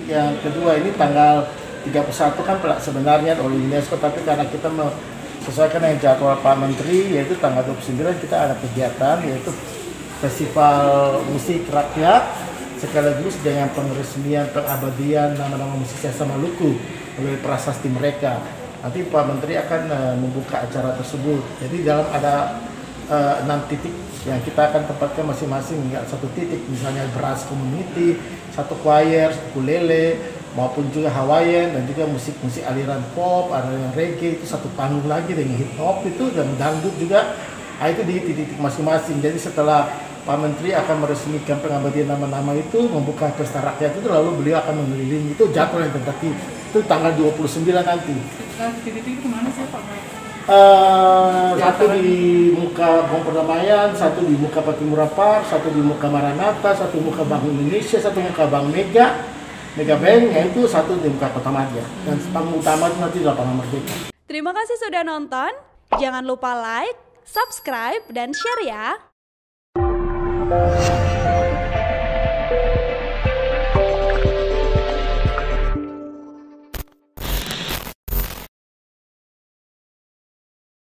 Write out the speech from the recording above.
Yang kedua ini tanggal 31 kan sebenarnya oleh UNESCO, tapi karena kita sesuaikan dengan jadwal Pak Menteri, yaitu tanggal 29 kita ada kegiatan yaitu Festival Musik Rakyat sekaligus dengan penresmian pengabadian nama-nama musisi asal Maluku oleh prasasti mereka. Nanti Pak Menteri akan membuka acara tersebut. Jadi dalam ada 6 titik yang kita akan tempatkan masing-masing, nggak satu titik, misalnya Beras Community, satu choir, ukulele, maupun juga Hawaiian dan juga musik-musik aliran pop, aliran reggae, itu satu panggung lagi dengan hip hop itu dan dangdut juga. Nah, itu di titik-titik masing-masing. Jadi setelah Pak Menteri akan meresmikan pengabadian nama-nama itu, membuka pesta rakyat itu, lalu beliau akan mengelilingi, itu jadwal yang tentatif. Itu tanggal 29 nanti. Titik-titik itu mana sih Pak? Satu di muka Bong Perdamaian, satu di muka Patimura Park, satu di muka Maranatha, satu muka Bank Indonesia, satu muka Bank Mega Bank, yaitu satu di muka Kota Madya. Dan panggung utama itu nanti di Lapangan Merdeka. Terima kasih sudah nonton. Jangan lupa like, subscribe, dan share ya.